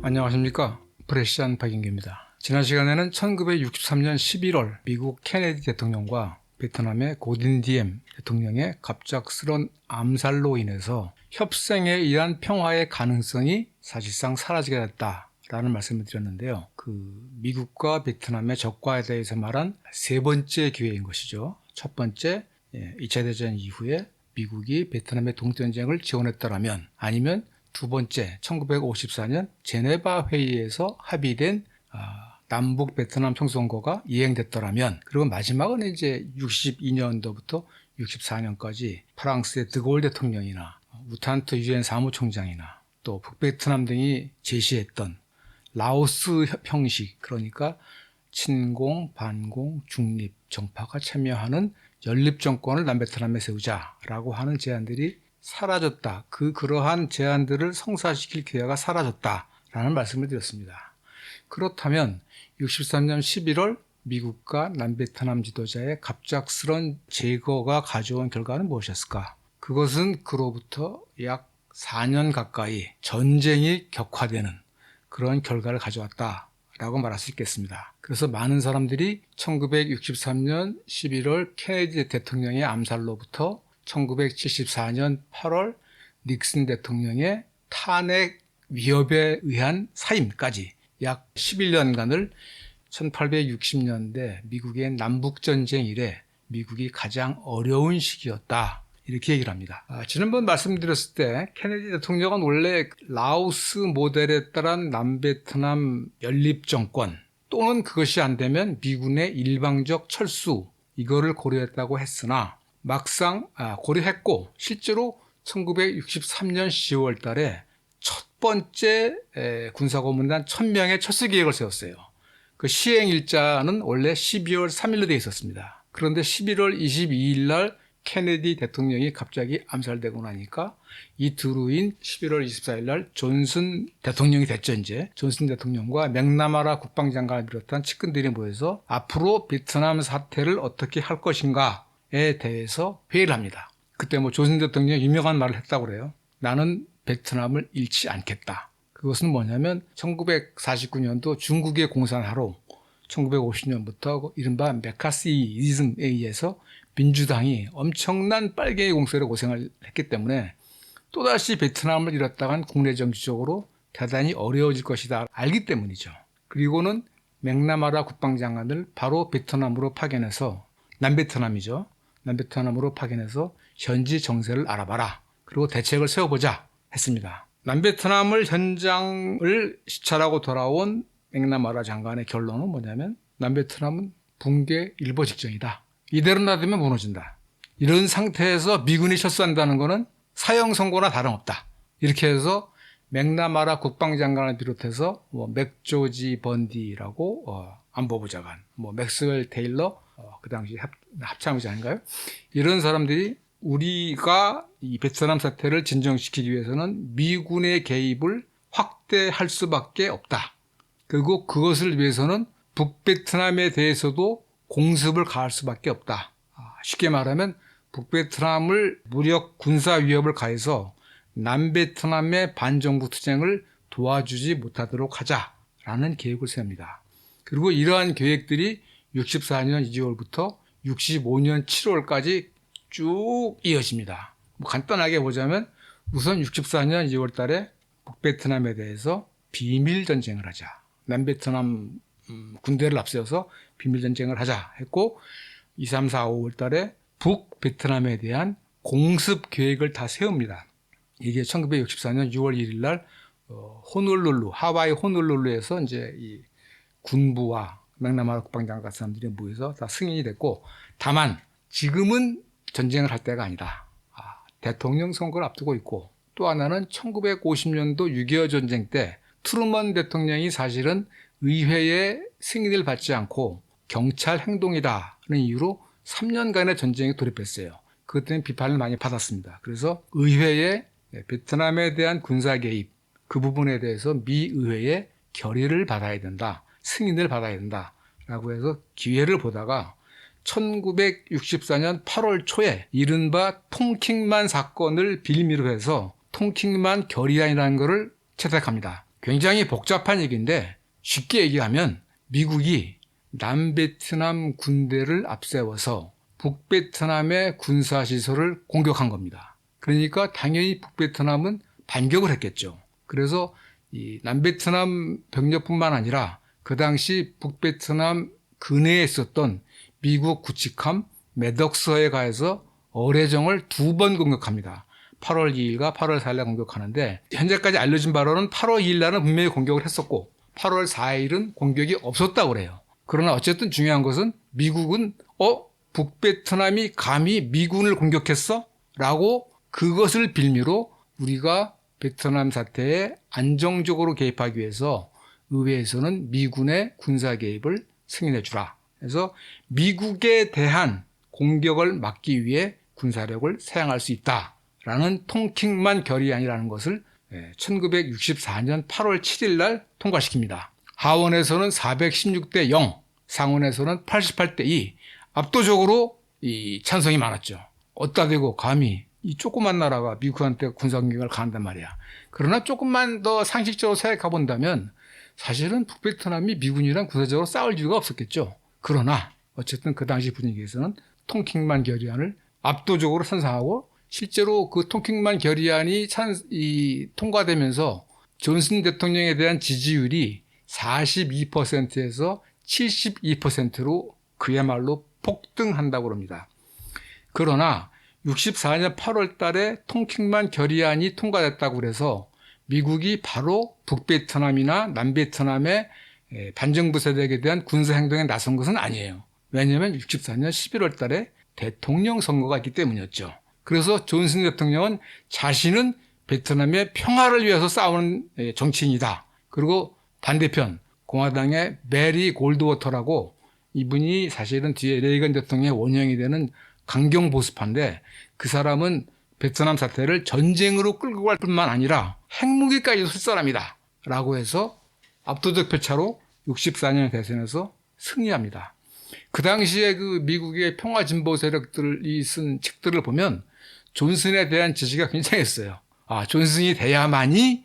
안녕하십니까. 브레시안 박인규입니다. 지난 시간에는 1963년 11월 미국 케네디 대통령과 베트남의 고딘디엠 대통령의 갑작스런 암살로 인해서 협상에 의한 평화의 가능성이 사실상 사라지게 됐다라는 말씀을 드렸는데요. 미국과 베트남의 적과에 대해서 말한 세 번째 기회인 것이죠. 첫 번째, 2차 대전 이후에 미국이 베트남의 동전쟁을 지원했더라면, 아니면 두 번째, 1954년 제네바 회의에서 합의된 남북 베트남 평화선언가 이행됐더라면, 그리고 마지막은 이제 62년도부터 64년까지 프랑스의 드골 대통령이나 우탄트 유엔 사무총장이나 또 북베트남 등이 제시했던 라오스 형식, 그러니까 친공, 반공, 중립, 정파가 참여하는 연립정권을 남베트남에 세우자라고 하는 제안들이 사라졌다. 그러한 제안들을 성사시킬 기회가 사라졌다라는 말씀을 드렸습니다. 그렇다면 63년 11월 미국과 남베트남 지도자의 갑작스런 제거가 가져온 결과는 무엇이었을까? 그것은 그로부터 약 4년 가까이 전쟁이 격화되는 그런 결과를 가져왔다라고 말할 수 있겠습니다. 그래서 많은 사람들이 1963년 11월 케네디 대통령의 암살로부터 1974년 8월 닉슨 대통령의 탄핵 위협에 의한 사임까지 약 11년간을 1860년대 미국의 남북전쟁 이래 미국이 가장 어려운 시기였다, 이렇게 얘기를 합니다. 지난번 말씀드렸을 때 케네디 대통령은 원래 라오스 모델에 따른 남베트남 연립정권 또는 그것이 안 되면 미군의 일방적 철수, 이거를 고려했다고 했으나 막상 고려했고, 실제로 1963년 10월 달에 첫 번째 군사고문단 1000명의 철수 계획을 세웠어요. 그 시행일자는 원래 12월 3일로 되어 있었습니다. 그런데 11월 22일 날 케네디 대통령이 갑자기 암살되고 나니까 이틀 후인 11월 24일 날 존슨 대통령이 됐죠. 이제 존슨 대통령과 맥나마라 국방장관을 비롯한 측근들이 모여서 앞으로 베트남 사태를 어떻게 할 것인가에 대해서 회의를 합니다. 그때 존슨 대통령이 유명한 말을 했다고 그래요. 나는 베트남을 잃지 않겠다. 그것은 뭐냐면 1949년도 중국의 공산화로 1950년부터 이른바 메카시이즘에 의해서 민주당이 엄청난 빨갱이 공세로 고생을 했기 때문에 또다시 베트남을 잃었다간 국내 정치적으로 대단히 어려워질 것이다 알기 때문이죠. 그리고는 맥나마라 국방장관을 바로 베트남으로 파견해서, 남베트남이죠. 남베트남으로 파견해서 현지 정세를 알아봐라. 그리고 대책을 세워보자 했습니다. 남베트남을 현장을 시찰하고 돌아온 맥나마라 장관의 결론은 뭐냐면 남베트남은 붕괴 일보 직전이다. 이대로 놔두면 무너진다. 이런 상태에서 미군이 철수한다는 것은 사형 선고나 다름없다. 이렇게 해서 맥나마라 국방장관을 비롯해서 맥조지 번디라고 안보부 장관, 맥스웰 테일러 그 당시 합참의장인가요? 이런 사람들이 우리가 이 베트남 사태를 진정시키기 위해서는 미군의 개입을 확대할 수밖에 없다. 그리고 그것을 위해서는 북베트남에 대해서도 공습을 가할 수밖에 없다. 쉽게 말하면 북베트남을 무력 군사 위협을 가해서 남베트남의 반정부 투쟁을 도와주지 못하도록 하자라는 계획을 세웁니다. 그리고 이러한 계획들이 64년 2월부터 65년 7월까지 쭉 이어집니다. 간단하게 보자면 우선 64년 2월 달에 북베트남에 대해서 비밀 전쟁을 하자. 남베트남 군대를 앞세워서 비밀전쟁을 하자 했고, 2, 3, 4, 5월 달에 북베트남에 대한 공습 계획을 다 세웁니다. 이게 1964년 6월 1일 날 호놀룰루, 하와이 호놀룰루에서 이제 이 군부와 맥나마라 국방장관 같은 사람들이 모여서 다 승인이 됐고, 다만 지금은 전쟁을 할 때가 아니다. 대통령 선거를 앞두고 있고, 또 하나는 1950년도 6.25 전쟁 때 트루먼 대통령이 사실은 의회의 승인을 받지 않고 경찰 행동이다는 이유로 3년간의 전쟁에 돌입했어요. 그것 때문에 비판을 많이 받았습니다. 그래서 의회에 베트남에 대한 군사 개입, 그 부분에 대해서 미 의회의 결의를 받아야 된다, 승인을 받아야 된다라고 해서 기회를 보다가 1964년 8월 초에 이른바 통킹만 사건을 빌미로 해서 통킹만 결의안이라는 것을 채택합니다. 굉장히 복잡한 얘기인데 쉽게 얘기하면 미국이 남베트남 군대를 앞세워서 북베트남의 군사시설을 공격한 겁니다. 그러니까 당연히 북베트남은 반격을 했겠죠. 그래서 이 남베트남 병력뿐만 아니라 그 당시 북베트남 근해에 있었던 미국 구축함 매덕서에 가해서 어뢰정을 2번 공격합니다. 8월 2일과 8월 4일날 공격하는데 현재까지 알려진 바로는 8월 2일날은 분명히 공격을 했었고 8월 4일은 공격이 없었다고 그래요. 그러나 어쨌든 중요한 것은 미국은 북베트남이 감히 미군을 공격했어? 라고 그것을 빌미로 우리가 베트남 사태에 안정적으로 개입하기 위해서 의회에서는 미군의 군사 개입을 승인해 주라. 그래서 미국에 대한 공격을 막기 위해 군사력을 사용할 수 있다라는 통킹만 결의안이라는 것을 1964년 8월 7일 날 통과시킵니다. 하원에서는 416대 0, 상원에서는 88대 2, 압도적으로 이 찬성이 많았죠. 어따 대고 감히 이 조그만 나라가 미국한테 군사공격을 가한단 말이야. 그러나 조금만 더 상식적으로 생각해 본다면 사실은 북베트남이 미군이랑 군사적으로 싸울 이유가 없었겠죠. 그러나 어쨌든 그 당시 분위기에서는 통킹만 결의안을 압도적으로 찬성하고 실제로 그 통킹만 결의안이 통과되면서 존슨 대통령에 대한 지지율이 42%에서 72%로 그야말로 폭등한다고 합니다. 그러나 64년 8월 달에 통킹만 결의안이 통과됐다고 그래서 미국이 바로 북베트남이나 남베트남의 반정부 세력에 대한 군사행동에 나선 것은 아니에요. 왜냐하면 64년 11월 달에 대통령 선거가 있기 때문이었죠. 그래서 존슨 대통령은 자신은 베트남의 평화를 위해서 싸우는 정치인이다. 그리고 반대편 공화당의 메리 골드워터라고 이분이 사실은 뒤에 레이건 대통령의 원형이 되는 강경 보수파인데 그 사람은 베트남 사태를 전쟁으로 끌고 갈 뿐만 아니라 핵무기까지도 쓸 사람이다. 라고 해서 압도적 표차로 64년 대선에서 승리합니다. 그 당시에 그 미국의 평화 진보 세력들이 쓴 책들을 보면 존슨에 대한 지지가 굉장했어요. 존슨이 돼야만이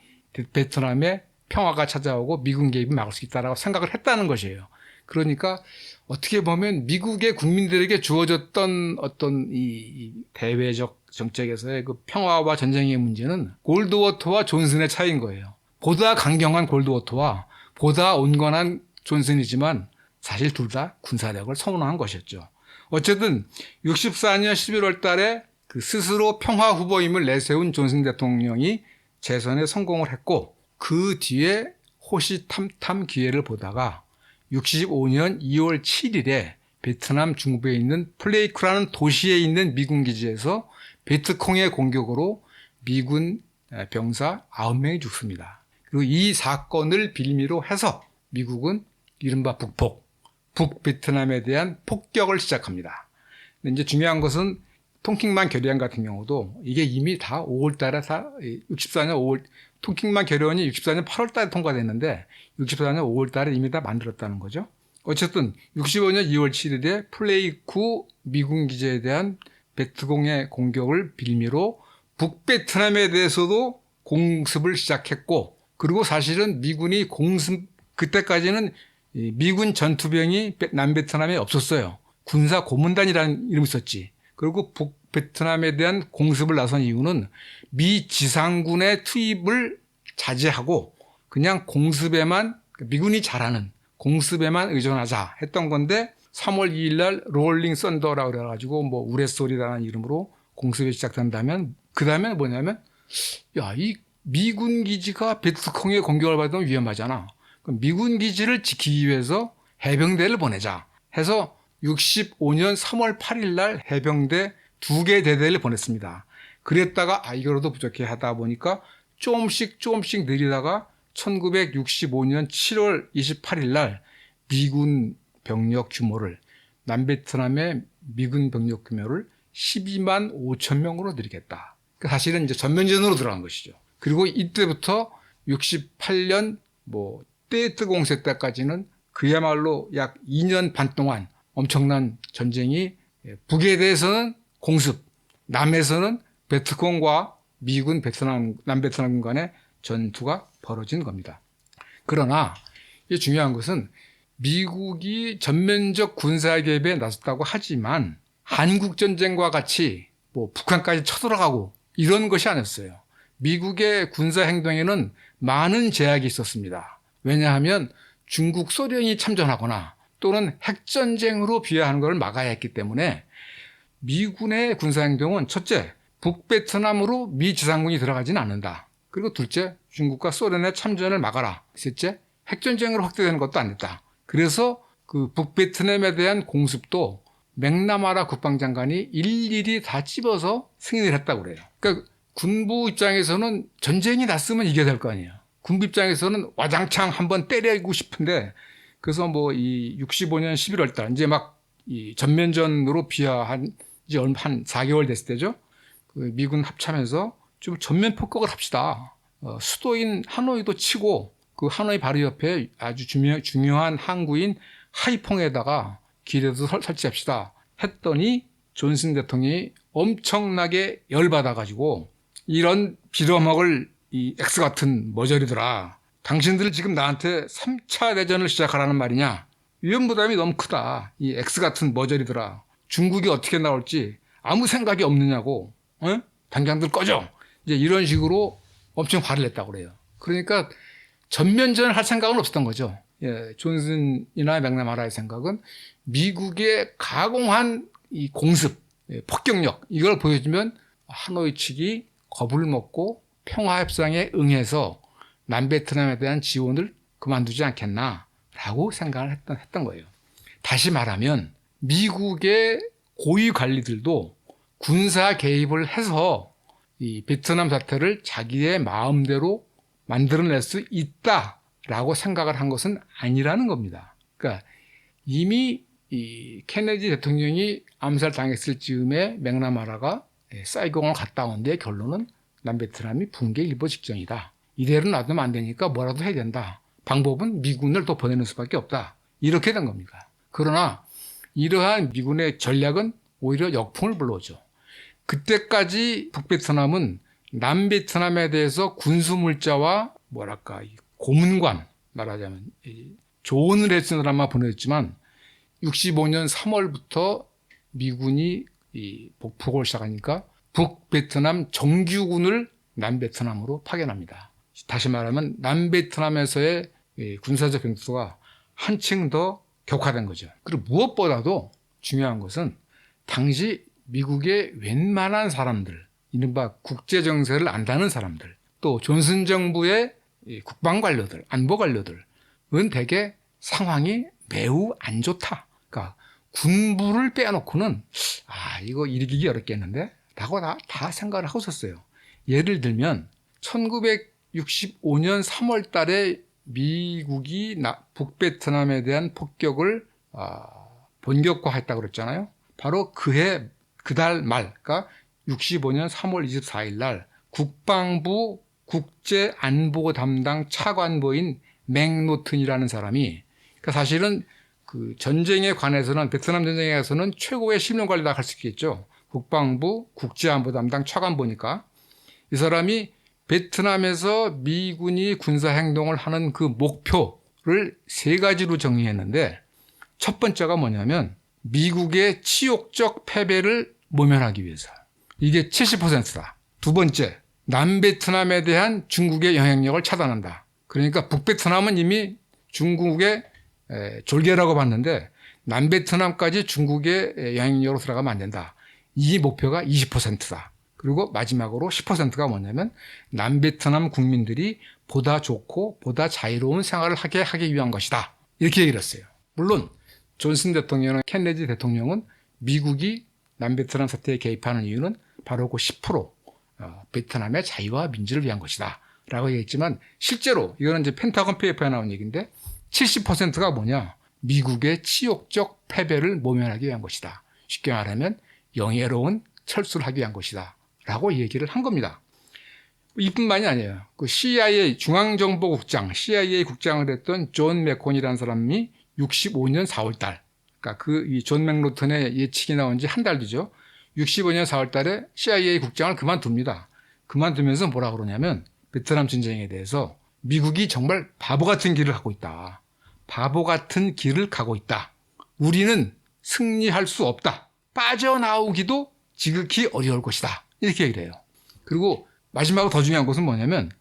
베트남에 평화가 찾아오고 미군 개입을 막을 수 있다라고 생각을 했다는 것이에요. 그러니까 어떻게 보면 미국의 국민들에게 주어졌던 어떤 이 대외적 정책에서의 그 평화와 전쟁의 문제는 골드워터와 존슨의 차이인 거예요. 보다 강경한 골드워터와 보다 온건한 존슨이지만 사실 둘 다 군사력을 선언한 것이었죠. 어쨌든 64년 11월 달에 그 스스로 평화 후보임을 내세운 존슨 대통령이 재선에 성공을 했고 그 뒤에 호시탐탐 기회를 보다가 65년 2월 7일에 베트남 중부에 있는 플레이크라는 도시에 있는 미군 기지에서 베트콩의 공격으로 미군 병사 9명이 죽습니다. 그리고 이 사건을 빌미로 해서 미국은 이른바 북베트남에 대한 폭격을 시작합니다. 근데 이제 중요한 것은 통킹만 결의안 같은 경우도 이게 이미 다 5월 달에 64년 5월 통킹만 결의안이 64년 8월 달에 통과됐는데 64년 5월 달에 이미 다 만들었다는 거죠. 어쨌든 65년 2월 7일에 플레이쿠 미군 기지에 대한 베트콩의 공격을 빌미로 북베트남에 대해서도 공습을 시작했고 그리고 사실은 미군이 그때까지는 미군 전투병이 남베트남에 없었어요. 군사 고문단이라는 이름이 있었지. 그리고 북베트남에 대한 공습을 나선 이유는 미 지상군의 투입을 자제하고 그냥 공습에만 미군이 잘하는 공습에만 의존하자 했던 건데 3월 2일 날 롤링 썬더라고 그래가지고 뭐 우레소리라는 이름으로 공습이 시작된다면 그 다음에 뭐냐면 이 미군 기지가 베트콩의 공격을 받으면 위험하잖아. 그럼 미군 기지를 지키기 위해서 해병대를 보내자 해서 65년 3월 8일 날 해병대 2개 대대를 보냈습니다. 그랬다가 이거로도 부족해 하다 보니까 조금씩 늘리다가 1965년 7월 28일 날 미군 병력 규모를 남베트남의 미군 병력 규모를 12만 5천 명으로 늘리겠다. 사실은 이제 전면전으로 들어간 것이죠. 그리고 이때부터 68년 떼뜨 공세 때까지는 그야말로 약 2년 반 동안 엄청난 전쟁이 북에 대해서는 공습, 남에서는 베트콩과 미군 남베트남 간의 전투가 벌어진 겁니다. 그러나 이게 중요한 것은 미국이 전면적 군사 개입에 나섰다고 하지만 한국전쟁과 같이 뭐 북한까지 쳐들어가고 이런 것이 아니었어요. 미국의 군사 행동에는 많은 제약이 있었습니다. 왜냐하면 중국, 소련이 참전하거나 또는 핵전쟁으로 비화하는 것을 막아야 했기 때문에 미군의 군사행동은 첫째, 북베트남으로 미 지상군이 들어가지는 않는다. 그리고 둘째, 중국과 소련의 참전을 막아라. 셋째, 핵전쟁으로 확대되는 것도 안 됐다. 그래서 그 북베트남에 대한 공습도 맥나마라 국방장관이 일일이 다 찝어서 승인을 했다고 그래요. 그러니까 군부 입장에서는 전쟁이 났으면 이겨야 될 거 아니에요. 군부 입장에서는 와장창 한번 때리고 싶은데 그래서 뭐 이 65년 11월 달 이제 막 이 전면전으로 비화한 이제 한 4개월 됐을 때죠. 그 미군 합참에서 좀 전면 폭격을 합시다. 수도인 하노이도 치고 그 하노이 바로 옆에 아주 중요한 항구인 하이퐁에다가 기뢰도 설치합시다 했더니 존슨 대통령이 엄청나게 열받아가지고 이런 빌어먹을 이 X 같은 머저리들아, 당신들 지금 나한테 3차 대전을 시작하라는 말이냐? 위험 부담이 너무 크다. 이 X 같은 머저리들아, 중국이 어떻게 나올지 아무 생각이 없느냐고. 당장들 꺼져. 이제 이런 식으로 엄청 화를 냈다고 그래요. 그러니까 전면전을 할 생각은 없었던 거죠. 예, 존슨이나 맥나마라의 생각은 미국의 가공한 이 공습, 폭격력 이걸 보여주면 하노이 측이 겁을 먹고 평화협상에 응해서 남베트남에 대한 지원을 그만두지 않겠나라고 생각을 했던 거예요. 다시 말하면 미국의 고위 관리들도 군사 개입을 해서 이 베트남 사태를 자기의 마음대로 만들어낼 수 있다라고 생각을 한 것은 아니라는 겁니다. 그러니까 이미 이 케네디 대통령이 암살당했을 즈음에 맥나마라가 사이공을 갔다 온 데의 결론은 남베트남이 붕괴 일보 직전이다. 이대로 놔두면 안 되니까 뭐라도 해야 된다. 방법은 미군을 더 보내는 수밖에 없다. 이렇게 된 겁니다. 그러나 이러한 미군의 전략은 오히려 역풍을 불러오죠. 그때까지 북베트남은 남베트남에 대해서 군수물자와 뭐랄까 고문관 말하자면 조언을 해주느라만 보냈지만 65년 3월부터 미군이 이 복폭을 시작하니까 북베트남 정규군을 남베트남으로 파견합니다. 다시 말하면 남베트남에서의 군사적 병투가 한층 더 격화된 거죠. 그리고 무엇보다도 중요한 것은 당시 미국의 웬만한 사람들, 이른바 국제정세를 안다는 사람들, 또 존슨 정부의 국방관료들, 안보관료들은 대개 상황이 매우 안 좋다. 그러니까 군부를 빼놓고는 이거 이기기 어렵겠는데? 라고 다 생각을 하고 있었어요. 예를 들면 1965년 3월 달에 미국이 북베트남에 대한 폭격을 본격화했다고 그랬잖아요. 바로 그달 말, 그러니까 65년 3월 24일 날 국방부 국제안보 담당 차관보인 맥노튼이라는 사람이, 그러니까 사실은 그 전쟁에 관해서는 베트남 전쟁에 관해서는 최고의 실명관리다 할 수 있겠죠. 국방부 국제안보 담당 차관보니까 이 사람이 베트남에서 미군이 군사행동을 하는 그 목표를 세 가지로 정리했는데 첫 번째가 뭐냐면 미국의 치욕적 패배를 모면하기 위해서. 이게 70%다. 두 번째, 남베트남에 대한 중국의 영향력을 차단한다. 그러니까 북베트남은 이미 중국의 졸개라고 봤는데 남베트남까지 중국의 영향력으로 들어가면 안 된다. 이 목표가 20%다. 그리고 마지막으로 10%가 뭐냐면 남베트남 국민들이 보다 좋고 보다 자유로운 생활을 하기 위한 것이다. 이렇게 얘기를 했어요. 물론 존슨 대통령은 케네디 대통령은 미국이 남베트남 사태에 개입하는 이유는 바로 그 10% 베트남의 자유와 민주를 위한 것이다 라고 얘기했지만 실제로 이거는 이제 펜타곤 페이퍼에 나온 얘기인데 70%가 뭐냐? 미국의 치욕적 패배를 모면하기 위한 것이다. 쉽게 말하면 영예로운 철수를 하기 위한 것이다 라고 얘기를 한 겁니다. 이뿐만이 아니에요. 그 CIA 중앙정보국장, CIA 국장을 했던 존 맥콘이라는 사람이 65년 4월달, 그러니까 이 존 맥노튼의 예측이 나온 지 한 달 뒤죠. 65년 4월달에 CIA 국장을 그만둡니다. 그만두면서 뭐라 그러냐면 베트남 전쟁에 대해서 미국이 정말 바보 같은 길을 가고 있다. 바보 같은 길을 가고 있다. 우리는 승리할 수 없다. 빠져나오기도 지극히 어려울 것이다. 이렇게 얘기를 해요. 그리고 마지막으로 더 중요한 것은 뭐냐면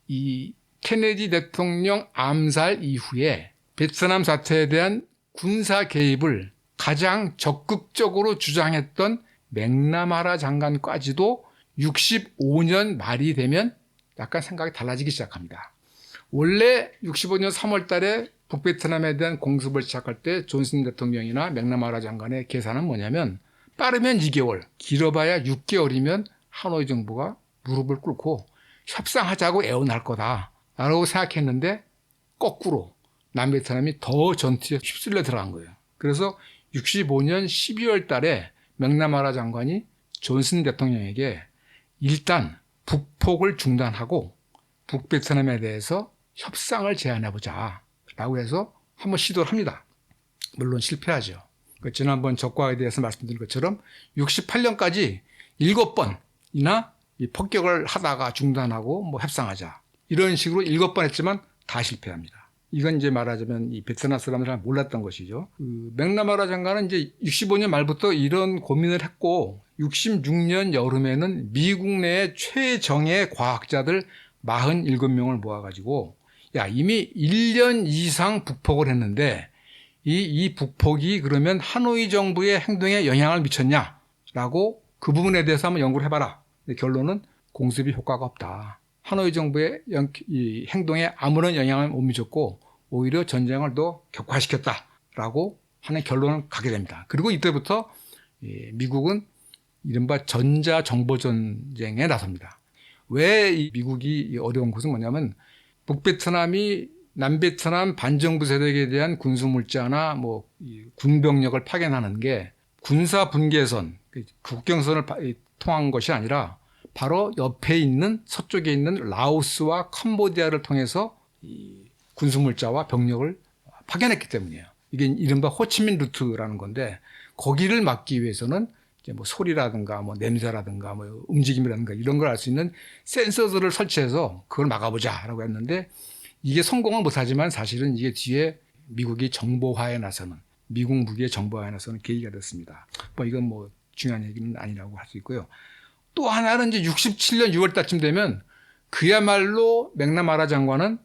이 케네디 대통령 암살 이후에 베트남 사태에 대한 군사 개입을 가장 적극적으로 주장했던 맥나마라 장관까지도 65년 말이 되면 약간 생각이 달라지기 시작합니다. 원래 65년 3월 달에 북베트남에 대한 공습을 시작할 때 존슨 대통령이나 맥나마라 장관의 계산은 뭐냐면 빠르면 2개월, 길어봐야 6개월이면 하노이 정부가 무릎을 꿇고 협상하자고 애원할 거다라고 생각했는데 거꾸로 남베트남이 더 전투에 휩쓸려 들어간 거예요. 그래서 65년 12월 달에 맥나마라 장관이 존슨 대통령에게 일단 북폭을 중단하고 북베트남에 대해서 협상을 제안해보자 라고 해서 한번 시도를 합니다. 물론 실패하죠. 지난번 적과에 대해서 말씀드린 것처럼 68년까지 7번이나 폭격을 하다가 중단하고 뭐 협상하자 이런 식으로 7번 했지만 다 실패합니다. 이건 이제 말하자면 이 베트남 사람들은 몰랐던 것이죠. 맥나마라 장관은 이제 65년 말부터 이런 고민을 했고 66년 여름에는 미국 내의 최정예 과학자들 47명을 모아가지고 야 이미 1년 이상 북폭을 했는데 이 북폭이 그러면 하노이 정부의 행동에 영향을 미쳤냐라고 그 부분에 대해서 한번 연구를 해봐라. 결론은 공습이 효과가 없다. 하노이 정부의 이 행동에 아무런 영향을 못 미쳤고 오히려 전쟁을 더 격화시켰다라고 하는 결론을 가게 됩니다. 그리고 이때부터 미국은 이른바 전자정보전쟁에 나섭니다. 왜 미국이 어려운 것은 뭐냐면 북베트남이 남베트남 반정부 세력에 대한 군수물자나 뭐 군병력을 파견하는 게 군사 분계선, 국경선을 통한 것이 아니라 바로 옆에 있는 서쪽에 있는 라오스와 캄보디아를 통해서 이 군수물자와 병력을 파견했기 때문이에요. 이게 이른바 호치민 루트라는 건데 거기를 막기 위해서는 이제 뭐 소리라든가 뭐 냄새라든가 뭐 움직임이라든가 이런 걸 알 수 있는 센서들을 설치해서 그걸 막아보자라고 했는데 이게 성공은 못하지만 사실은 이게 뒤에 미국이 정보화에 나서는 미국 무기의 정보화에 나서는 계기가 됐습니다. 뭐 이건 뭐 중요한 얘기는 아니라고 할 수 있고요. 또 하나는 이제 67년 6월 달쯤 되면 그야말로 맥나마라 장관은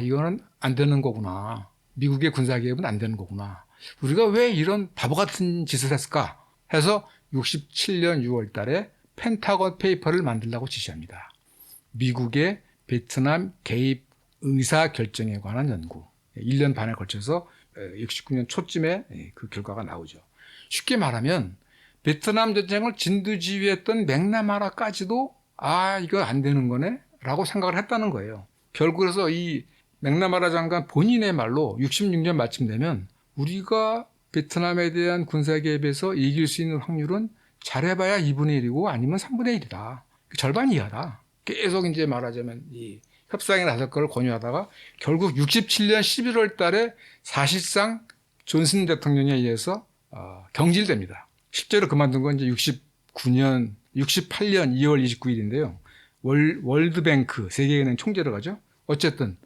이거는 안 되는 거구나. 미국의 군사 개입은 안 되는 거구나. 우리가 왜 이런 바보 같은 짓을 했을까? 해서 67년 6월 달에 펜타곤 페이퍼를 만들라고 지시합니다. 미국의 베트남 개입 의사 결정에 관한 연구. 1년 반에 걸쳐서 69년 초쯤에 그 결과가 나오죠. 쉽게 말하면 베트남 전쟁을 진두지휘했던 맥나마라까지도 이거 안 되는 거네 라고 생각을 했다는 거예요. 결국 그래서 이 맥나마라 장관 본인의 말로 66년 말쯤 되면 우리가 베트남에 대한 군사 개입에서 이길 수 있는 확률은 잘해봐야 2분의 1이고 아니면 3분의 1이다. 절반 이하다. 계속 이제 말하자면 이 협상에 나설 걸 권유하다가 결국 67년 11월 달에 사실상 존슨 대통령에 의해서 경질됩니다. 실제로 그만둔 건 이제 68년 2월 29일인데요. 월드뱅크 세계은행 총재로 가죠. 어쨌든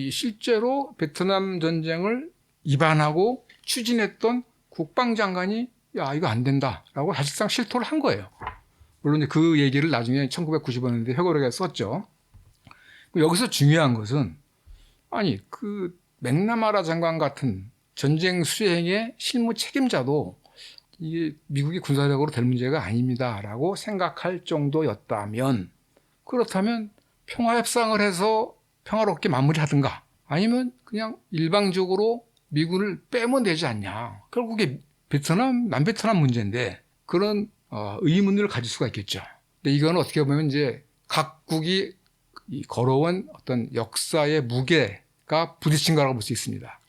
실제로 베트남 전쟁을 입안하고 추진했던 국방장관이 이거 안 된다라고 사실상 실토를 한 거예요. 물론 이제 그 얘기를 나중에 1990년대 회고록에 썼죠. 여기서 중요한 것은 그 맥나마라 장관 같은 전쟁 수행의 실무 책임자도 이게 미국이 군사력으로 될 문제가 아닙니다라고 생각할 정도였다면 그렇다면 평화협상을 해서 평화롭게 마무리하든가 아니면 그냥 일방적으로 미군을 빼면 되지 않냐. 결국에 남베트남 문제인데 그런 의문을 가질 수가 있겠죠. 근데 이건 어떻게 보면 이제 각국이 걸어온 어떤 역사의 무게가 부딪힌 거라고 볼 수 있습니다.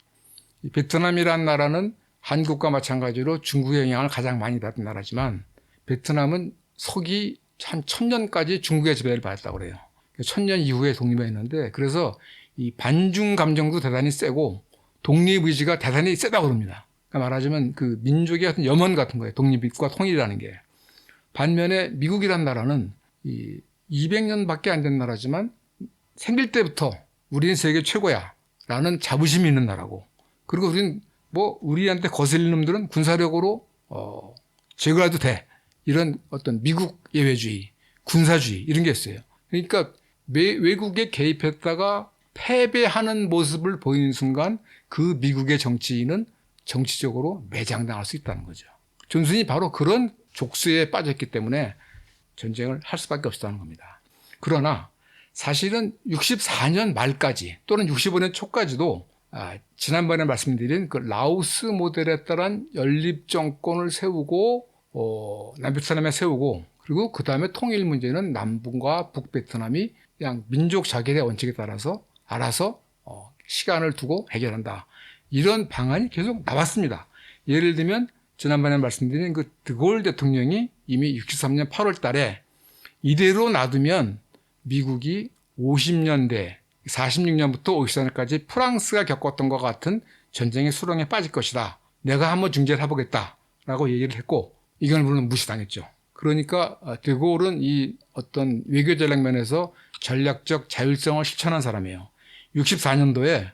이 베트남이라는 나라는 한국과 마찬가지로 중국의 영향을 가장 많이 받은 나라지만 베트남은 서기 한 1000년까지 중국의 지배를 받았다고 그래요. 1000년 이후에 독립했는데 그래서 이 반중 감정도 대단히 세고 독립의지가 대단히 세다고 그럽니다. 그러니까 말하자면 그 민족의 어떤 염원 같은 거예요. 독립과 통일이라는 게. 반면에 미국이라는 나라는 이 200년밖에 안 된 나라지만 생길 때부터 우리는 세계 최고야 라는 자부심이 있는 나라고, 그리고 우리는 뭐 우리한테 거슬리는 놈들은 군사력으로 제거해도 돼, 이런 어떤 미국 예외주의, 군사주의 이런 게 있어요. 그러니까 외국에 개입했다가 패배하는 모습을 보이는 순간 그 미국의 정치인은 정치적으로 매장당할 수 있다는 거죠. 존슨이 바로 그런 족쇄에 빠졌기 때문에 전쟁을 할 수밖에 없었다는 겁니다. 그러나 사실은 64년 말까지 또는 65년 초까지도 지난번에 말씀드린 그 라오스 모델에 따른 연립정권을 세우고 남베트남에 세우고, 그리고 그 다음에 통일 문제는 남북과 북베트남이 그냥 민족 자결의 원칙에 따라서 알아서 시간을 두고 해결한다, 이런 방안이 계속 나왔습니다. 예를 들면 지난번에 말씀드린 그 드골 대통령이 이미 63년 8월 달에 이대로 놔두면 미국이 50년대 46년부터 54년까지 프랑스가 겪었던 것 같은 전쟁의 수렁에 빠질 것이다, 내가 한번 중재를 해보겠다라고 얘기를 했고, 이건 물론 무시당했죠. 그러니까 드골은 이 어떤 외교 전략 면에서 전략적 자율성을 실천한 사람이에요. 64년도에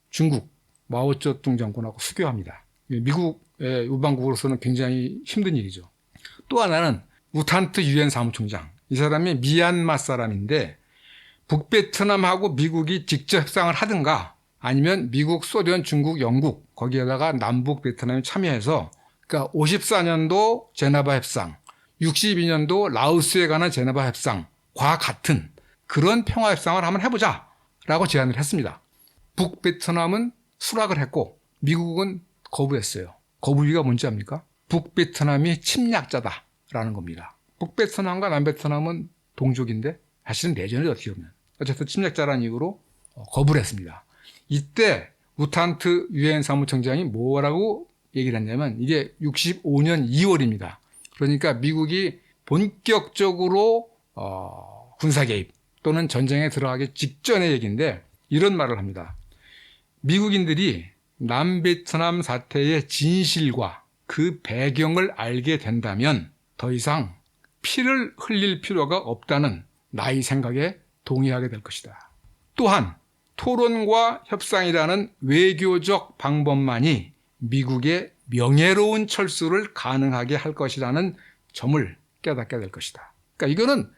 중국 마오쩌둥 장군하고 수교합니다. 미국의 우방국으로서는 굉장히 힘든 일이죠. 또 하나는 우탄트 유엔 사무총장, 이 사람이 미얀마 사람인데 북베트남하고 미국이 직접 협상을 하든가 아니면 미국, 소련, 중국, 영국 거기에다가 남북 베트남이 참여해서, 그러니까 54년도 제네바 협상, 62년도 라오스에 관한 제네바 협상과 같은 그런 평화 협상을 한번 해보자라고 제안을 했습니다. 북베트남은 수락을 했고 미국은 거부했어요. 거부비가 뭔지 압니까? 북베트남이 침략자다라는 겁니다. 북베트남과 남베트남은 동족인데 사실은 내전이 어떻게 보면 어쨌든 침략자라는 이유로 거부를 했습니다. 이때 우탄트 유엔 사무총장이 뭐라고 얘기를 했냐면, 이게 65년 2월입니다. 그러니까 미국이 본격적으로 군사 개입 또는 전쟁에 들어가기 직전의 얘기인데 이런 말을 합니다. 미국인들이 남베트남 사태의 진실과 그 배경을 알게 된다면 더 이상 피를 흘릴 필요가 없다는 나의 생각에 동의하게 될 것이다. 또한 토론과 협상이라는 외교적 방법만이 미국의 명예로운 철수를 가능하게 할 것이라는 점을 깨닫게 될 것이다. 그러니까 이거는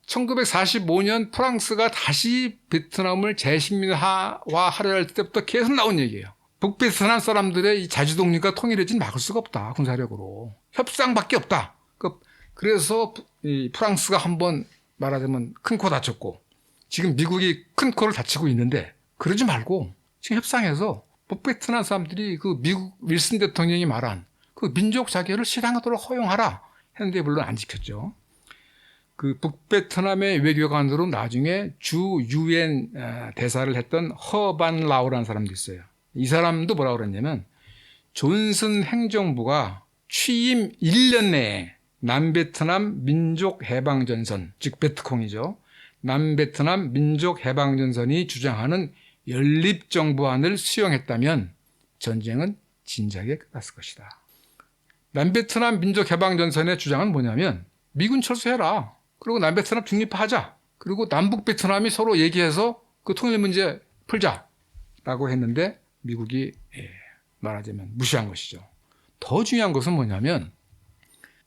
1945년 프랑스가 다시 베트남을 재식민화하려 할 때부터 계속 나온 얘기예요. 북베트남 사람들의 이 자주독립과 통일해진 막을 수가 없다. 군사력으로. 협상밖에 없다. 그래서 이 프랑스가 한번 말하자면 큰 코 다쳤고, 지금 미국이 큰 코를 다치고 있는데 그러지 말고 지금 협상해서 북베트남 사람들이 그 미국 윌슨 대통령이 말한 그 민족 자결을 실행하도록 허용하라 했는데 물론 안 지켰죠. 그 북베트남의 외교관으로 나중에 주 유엔 대사를 했던 허반 라오라는 사람도 있어요. 이 사람도 뭐라고 그랬냐면, 존슨 행정부가 취임 1년 내에 남베트남 민족해방전선, 즉 베트콩이죠. 남베트남 민족해방전선이 주장하는 연립정부안을 수용했다면 전쟁은 진작에 끝났을 것이다. 남베트남 민족해방전선의 주장은 뭐냐면, 미군 철수해라. 그리고 남베트남 중립화하자. 그리고 남북 베트남이 서로 얘기해서 그 통일 문제 풀자라고 했는데 미국이 말하자면 무시한 것이죠. 더 중요한 것은 뭐냐면,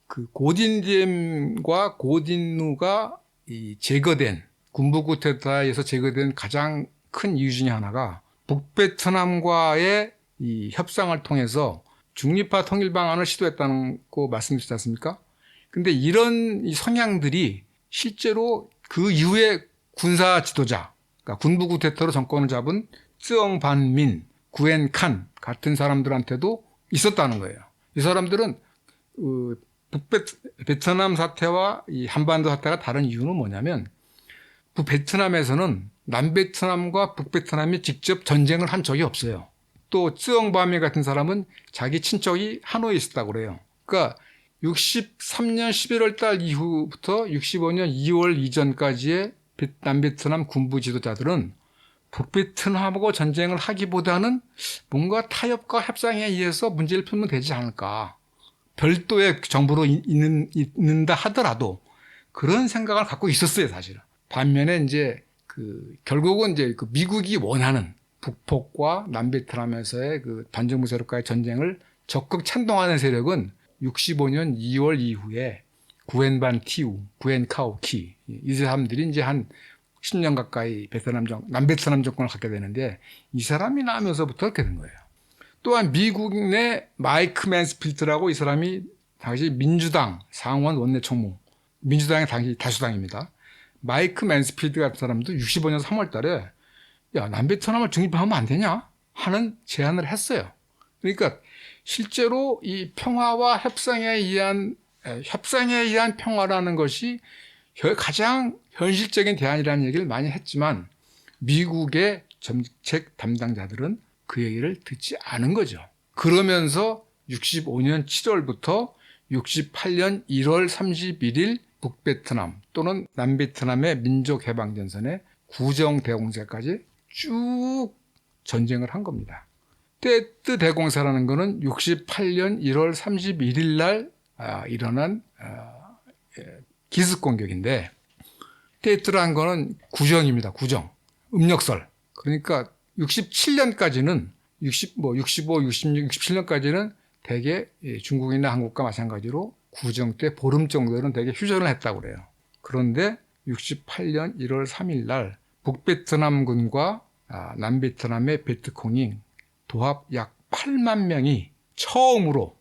그 고딘디엠과 고딘누가 제거된, 군부 쿠데타에서 제거된 가장 큰 이유 중에 하나가 북베트남과의 이 협상을 통해서 중립화 통일 방안을 시도했다고 말씀드렸지 않습니까? 근데 이런 이 성향들이 실제로 그 이후에 군사 지도자, 그러니까 군부 쿠데타로 정권을 잡은 쯔엉반민, 구엔칸 같은 사람들한테도 있었다는 거예요. 이 사람들은 베트남 사태와 이 한반도 사태가 다른 이유는 뭐냐면, 베트남에서는 남베트남과 북베트남이 직접 전쟁을 한 적이 없어요. 또 쯔엉바미 같은 사람은 자기 친척이 하노이에 있었다고 그래요. 그러니까 63년 11월 달 이후부터 65년 2월 이전까지의 남베트남 군부 지도자들은 북베트남하고 전쟁을 하기보다는 뭔가 타협과 협상에 의해서 문제를 풀면 되지 않을까. 별도의 정부로 있는다 하더라도 그런 생각을 갖고 있었어요, 사실은. 반면에 이제 결국은 이제 미국이 원하는 북폭과 남베트남에서의 반정부 세력과의 전쟁을 적극 찬동하는 세력은 65년 2월 이후에 구엔반 티우, 구엔카오 키, 이 사람들이 이제 한 10년 가까이 남베트남 정권을 갖게 되는데, 이 사람이 나오면서부터 그렇게 된 거예요. 또한 미국 내 마이크 맨스필드라고, 이 사람이 당시 민주당 상원 원내총무, 민주당의 당시 다수당입니다. 마이크 맨스필드 같은 사람도 65년 3월 달에 야, 남베트남을 중립하면 안 되냐 하는 제안을 했어요. 그러니까 실제로 이 평화와 협상에 의한 평화라는 것이 가장 현실적인 대안이라는 얘기를 많이 했지만, 미국의 정책 담당자들은 그 얘기를 듣지 않은 거죠. 그러면서 65년 7월부터 68년 1월 31일 북베트남 또는 남베트남의 민족해방전선의 구정대공사까지 쭉 전쟁을 한 겁니다. 떼뜨 대공사라는 것은 68년 1월 31일 날 일어난 기습 공격인데, 떼뜨라는 것은 구정입니다. 구정. 음력설. 그러니까 67년까지는 65, 66, 67년까지는 대개 중국이나 한국과 마찬가지로 구정 때 보름 정도는 대개 휴전을 했다고 그래요. 그런데 68년 1월 3일 날 북베트남군과 남베트남의 베트콩이 도합 약 8만 명이 처음으로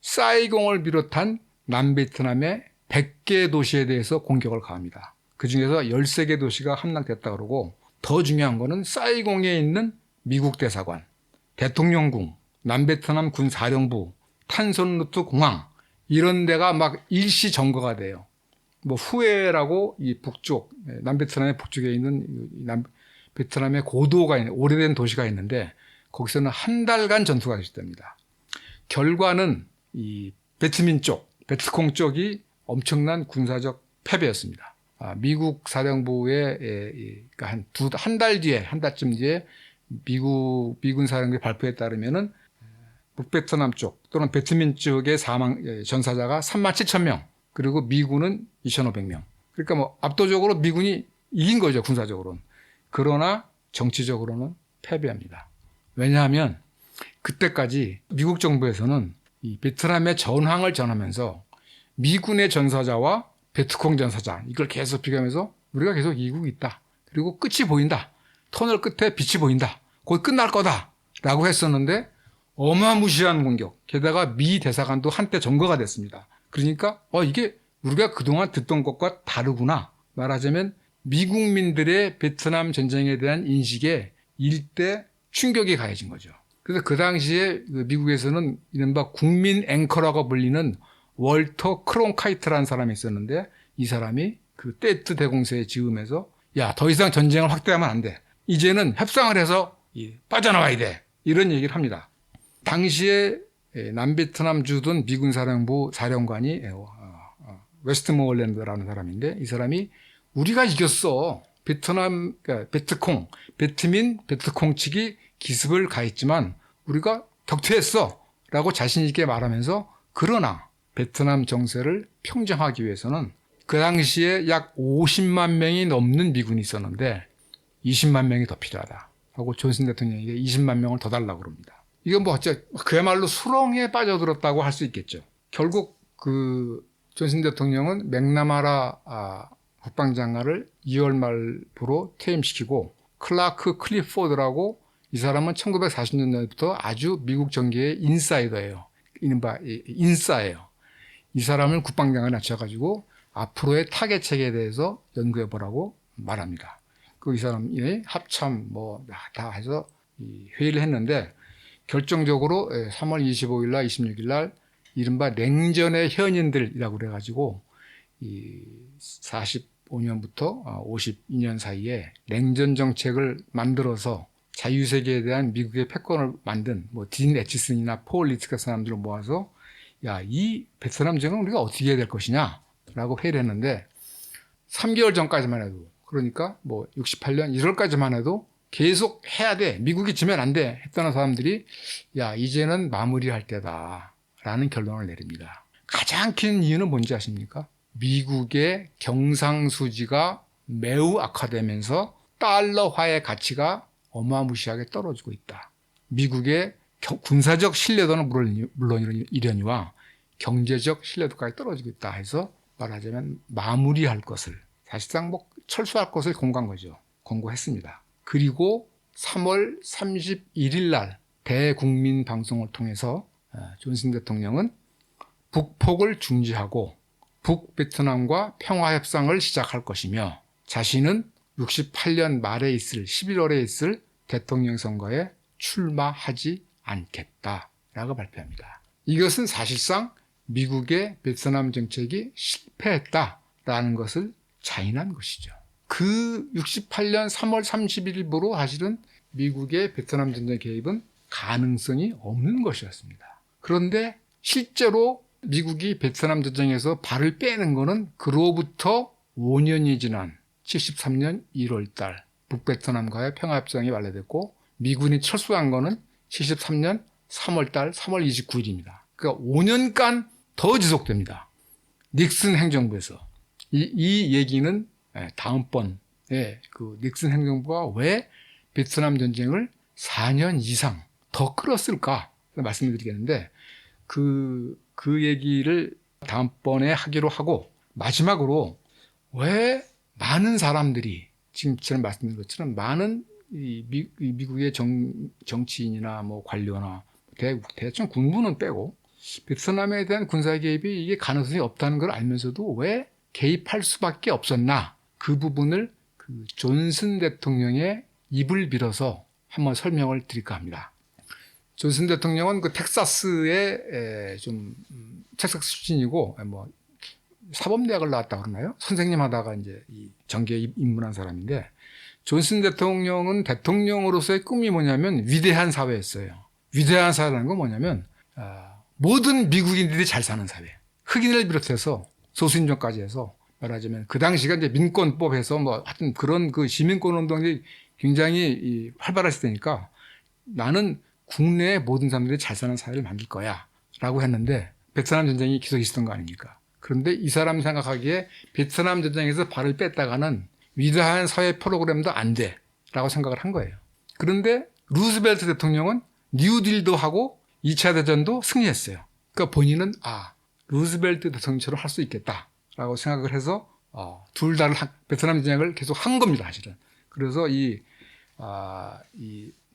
사이공을 비롯한 남베트남의 100개 도시에 대해서 공격을 가합니다. 그중에서 13개 도시가 함락됐다 그러고, 더 중요한 거는 사이공에 있는 미국 대사관, 대통령궁, 남베트남 군사령부, 탄손루트 공항, 이런 데가 막 일시 점거가 돼요. 후에라고 이 북쪽, 남베트남의 북쪽에 있는 베트남의 고도가 있는 오래된 도시가 있는데, 거기서는 한 달간 전투가 있었답니다. 결과는 이 베트민 쪽, 베트콩 쪽이 엄청난 군사적 패배였습니다. 미국 사령부의 한 달쯤 뒤에 미군 사령부의 발표에 따르면은 북베트남 쪽 또는 베트민 쪽의 전사자가 37,000명, 그리고 미군은 2,500명. 그러니까 압도적으로 미군이 이긴 거죠, 군사적으로는. 그러나 정치적으로는 패배합니다. 왜냐하면 그때까지 미국 정부에서는 이 베트남의 전황을 전하면서 미군의 전사자와 베트콩 전사자, 이걸 계속 비교하면서 우리가 계속 이기고 있다. 그리고 끝이 보인다. 터널 끝에 빛이 보인다. 거의 끝날 거다. 라고 했었는데, 어마무시한 공격. 게다가 미 대사관도 한때 점거가 됐습니다. 그러니까 이게 우리가 그동안 듣던 것과 다르구나. 말하자면 미국민들의 베트남 전쟁에 대한 인식에 일대 충격이 가해진 거죠. 그래서 그 당시에 미국에서는 이른바 국민 앵커라고 불리는 월터 크론카이트라는 사람이 있었는데, 이 사람이 그 떼뜨 대공사에 지으면서 야, 더 이상 전쟁을 확대하면 안 돼. 이제는 협상을 해서 빠져나와야 돼. 이런 얘기를 합니다. 당시에 남베트남 주둔 미군 사령부 사령관이 웨스트모어랜드라는 사람인데, 이 사람이 우리가 이겼어. 베트콩, 베트콩 측이 기습을 가했지만 우리가 격퇴했어. 라고 자신있게 말하면서, 그러나 베트남 정세를 평정하기 위해서는 그 당시에 약 50만 명이 넘는 미군이 있었는데 20만 명이 더 필요하다 하고 존슨 대통령에게 20만 명을 더 달라고 그럽니다. 이건 그야말로 수렁에 빠져들었다고 할 수 있겠죠. 결국 존슨 대통령은 맥나마라 국방장관을 2월 말부로 퇴임시키고, 클라크 클리포드라고, 이 사람은 1940년대부터 아주 미국 정계의 인사이더예요. 이른바 인싸예요. 이 사람을 국방장관에 앉혀가지고 앞으로의 타겟책에 대해서 연구해보라고 말합니다. 이 사람이 합참 다 해서 회의를 했는데, 결정적으로 3월 25일 날 26일 날 이른바 냉전의 현인들이라고 그래가지고 45년부터 52년 사이에 냉전 정책을 만들어서 자유세계에 대한 미국의 패권을 만든 딘 애치슨이나 폴 리츠카 사람들을 모아서 이 베트남 전쟁은 우리가 어떻게 해야 될 것이냐 라고 회의를 했는데, 3개월 전까지만 해도, 그러니까 68년 1월까지만 해도 계속 해야 돼, 미국이 지면 안 돼 했다는 사람들이 이제는 마무리할 때다 라는 결론을 내립니다. 가장 큰 이유는 뭔지 아십니까? 미국의 경상수지가 매우 악화되면서 달러화의 가치가 어마무시하게 떨어지고 있다. 미국의 군사적 신뢰도는 물론 이러니와 경제적 신뢰도까지 떨어지고 있다 해서 말하자면 마무리할 것을, 사실상 철수할 것을 공고한 거죠. 공고했습니다. 그리고 3월 31일 날 대국민 방송을 통해서 존슨 대통령은 북폭을 중지하고 북베트남과 평화협상을 시작할 것이며 자신은 68년 말에 있을 11월에 있을 대통령 선거에 출마하지 않겠다라고 발표합니다. 이것은 사실상 미국의 베트남 정책이 실패했다라는 것을 자인한 것이죠. 그 68년 3월 31일부로 사실은 미국의 베트남 전쟁 개입은 가능성이 없는 것이었습니다. 그런데 실제로 미국이 베트남 전쟁에서 발을 빼는 것은 그로부터 5년이 지난 73년 1월 달 북베트남과의 평화협정이 완료됐고 미군이 철수한 것은 73년 3월 달 3월 29일입니다. 그러니까 5년간 더 지속됩니다. 닉슨 행정부에서. 이 얘기는 다음번에 그 닉슨 행정부가 왜 베트남 전쟁을 4년 이상 더 끌었을까 말씀을 드리겠는데 그 얘기를 다음번에 하기로 하고 마지막으로 왜 많은 사람들이 지금처럼 말씀드린 것처럼 많은 미국의 정치인이나 관료나 대충 군부는 빼고 베트남에 대한 군사 개입이 이게 가능성이 없다는 걸 알면서도 왜 개입할 수밖에 없었나 그 부분을 그 존슨 대통령의 입을 빌어서 한번 설명을 드릴까 합니다. 존슨 대통령은 그 텍사스의 텍사스 출신이고 사범대학을 나왔다고 그러나요? 선생님 하다가 이제 이 정계에 입문한 사람인데 존슨 대통령은 대통령으로서의 꿈이 뭐냐면 위대한 사회였어요. 위대한 사회라는 건 뭐냐면 모든 미국인들이 잘 사는 사회. 흑인을 비롯해서 소수인종까지 해서 말하자면 그 당시가 이제 민권법에서 하여튼 그런 그 시민권 운동이 굉장히 활발했을 때니까 나는 국내의 모든 사람들이 잘 사는 사회를 만들 거야 라고 했는데 베트남 전쟁이 계속 있었던 거 아닙니까? 그런데 이 사람이 생각하기에 베트남 전쟁에서 발을 뺐다가는 위대한 사회 프로그램도 안 돼 라고 생각을 한 거예요. 그런데 루즈벨트 대통령은 뉴딜도 하고 2차 대전도 승리했어요. 그러니까 본인은 루즈벨트 대통령처럼 할 수 있겠다라고 생각을 해서 둘 다를 베트남 전쟁을 계속 한 겁니다, 사실은. 그래서 이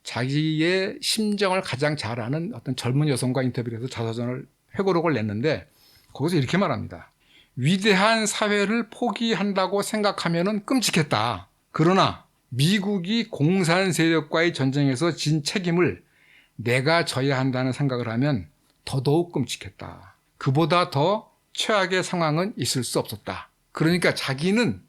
자기의 심정을 가장 잘 아는 어떤 젊은 여성과 인터뷰를 해서 자서전을 회고록을 냈는데 거기서 이렇게 말합니다. 위대한 사회를 포기한다고 생각하면은 끔찍했다. 그러나 미국이 공산 세력과의 전쟁에서 진 책임을 내가 져야 한다는 생각을 하면 더더욱 끔찍했다. 그보다 더 최악의 상황은 있을 수 없었다. 그러니까 자기는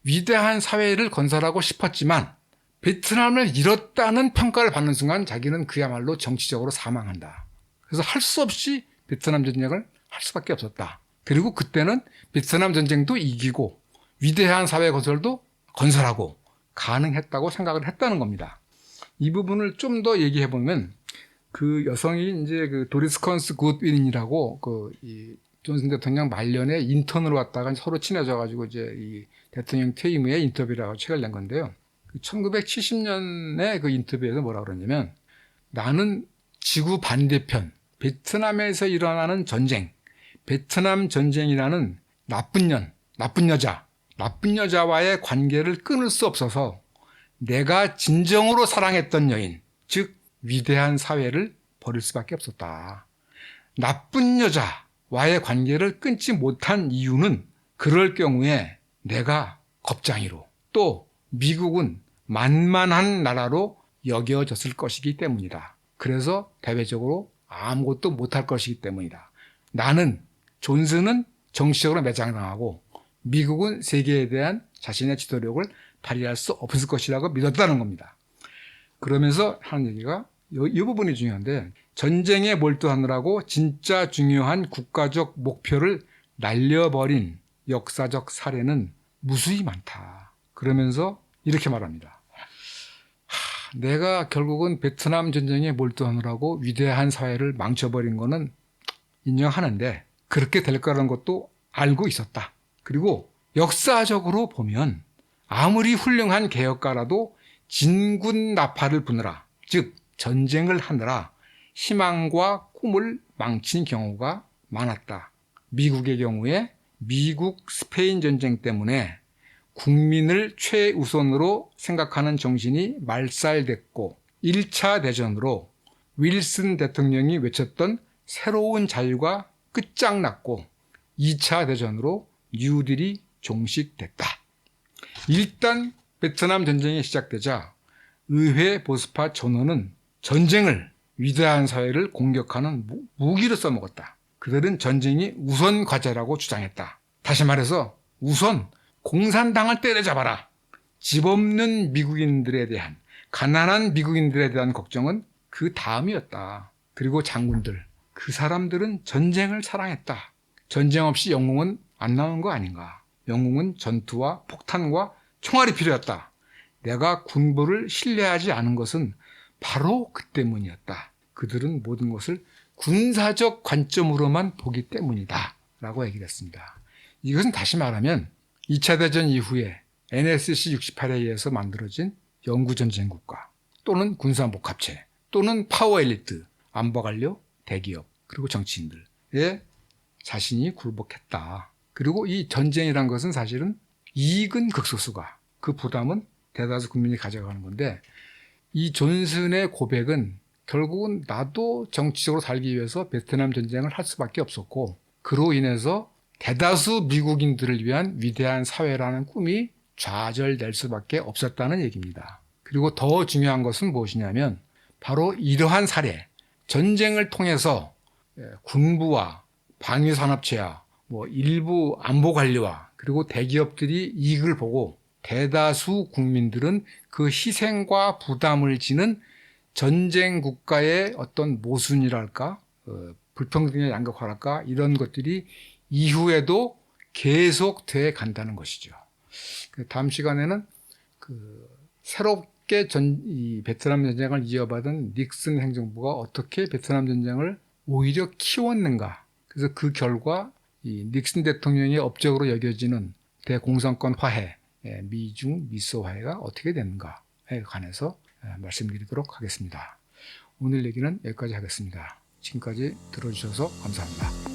위대한 사회를 건설하고 싶었지만 베트남을 잃었다는 평가를 받는 순간 자기는 그야말로 정치적으로 사망한다. 그래서 할 수 없이 베트남 전쟁을 할 수밖에 없었다. 그리고 그때는 베트남 전쟁도 이기고 위대한 사회 건설도 건설하고 가능했다고 생각을 했다는 겁니다. 이 부분을 좀 더 얘기해 보면 그 여성이 이제 그 도리스 컨스 굿윈이라고 이 존슨 대통령 말년에 인턴으로 왔다가 서로 친해져 가지고 이제 이 대통령 퇴임 후에 인터뷰라고 책을 낸 건데요. 1970년에 그 인터뷰에서 뭐라 그러냐면 나는 지구 반대편 베트남에서 일어나는 전쟁, 베트남 전쟁이라는 나쁜 여자와의 관계를 끊을 수 없어서 내가 진정으로 사랑했던 여인, 즉 위대한 사회를 버릴 수밖에 없었다. 나쁜 여자와의 관계를 끊지 못한 이유는 그럴 경우에 내가 겁장이로 또 미국은 만만한 나라로 여겨졌을 것이기 때문이다. 그래서 대외적으로 아무것도 못할 것이기 때문이다. 나는 존슨은 정치적으로 매장당하고 미국은 세계에 대한 자신의 지도력을 발휘할 수 없을 것이라고 믿었다는 겁니다. 그러면서 하는 얘기가 이 부분이 중요한데 전쟁에 몰두하느라고 진짜 중요한 국가적 목표를 날려버린 역사적 사례는 무수히 많다. 그러면서 이렇게 말합니다. 내가 결국은 베트남 전쟁에 몰두하느라고 위대한 사회를 망쳐버린 거는 인정하는데 그렇게 될 거라는 것도 알고 있었다. 그리고 역사적으로 보면 아무리 훌륭한 개혁가라도 진군 나팔을 부느라, 즉 전쟁을 하느라 희망과 꿈을 망친 경우가 많았다. 미국의 경우에 미국 스페인 전쟁 때문에 국민을 최우선으로 생각하는 정신이 말살됐고 1차 대전으로 윌슨 대통령이 외쳤던 새로운 자유가 끝장났고 2차 대전으로 뉴딜이 종식됐다. 일단 베트남 전쟁이 시작되자 의회 보수파 전원은 전쟁을 위대한 사회를 공격하는 무기로 써먹었다. 그들은 전쟁이 우선 과제라고 주장했다. 다시 말해서 우선 공산당을 때려잡아라. 집 없는 미국인들에 대한, 가난한 미국인들에 대한 걱정은 그 다음이었다. 그리고 장군들, 그 사람들은 전쟁을 사랑했다. 전쟁 없이 영웅은 안 나온 거 아닌가. 영웅은 전투와 폭탄과 총알이 필요했다. 내가 군부를 신뢰하지 않은 것은 바로 그 때문이었다. 그들은 모든 것을 군사적 관점으로만 보기 때문이다. 라고 얘기를 했습니다. 이것은 다시 말하면 2차 대전 이후에 NSC 68에 의해서 만들어진 영구전쟁국가 또는 군사복합체 또는 파워 엘리트, 안보관료, 대기업 그리고 정치인들의 자신이 굴복했다. 그리고 이 전쟁이란 것은 사실은 이익은 극소수가, 그 부담은 대다수 국민이 가져가는 건데 이 존슨의 고백은 결국은 나도 정치적으로 살기 위해서 베트남 전쟁을 할 수밖에 없었고 그로 인해서 대다수 미국인들을 위한 위대한 사회라는 꿈이 좌절될 수밖에 없었다는 얘기입니다. 그리고 더 중요한 것은 무엇이냐면 바로 이러한 사례, 전쟁을 통해서 군부와 방위산업체와 일부 안보관리와 그리고 대기업들이 이익을 보고 대다수 국민들은 그 희생과 부담을 지는 전쟁 국가의 어떤 모순이랄까, 불평등의 양극화랄까 이런 것들이 이후에도 계속 돼 간다는 것이죠. 다음 시간에는 새롭게 이 베트남 전쟁을 이어받은 닉슨 행정부가 어떻게 베트남 전쟁을 오히려 키웠는가. 그래서 그 결과 이 닉슨 대통령의 업적으로 여겨지는 대공산권 화해, 미중 미소 화해가 어떻게 됐는가에 관해서 말씀드리도록 하겠습니다. 오늘 얘기는 여기까지 하겠습니다. 지금까지 들어주셔서 감사합니다.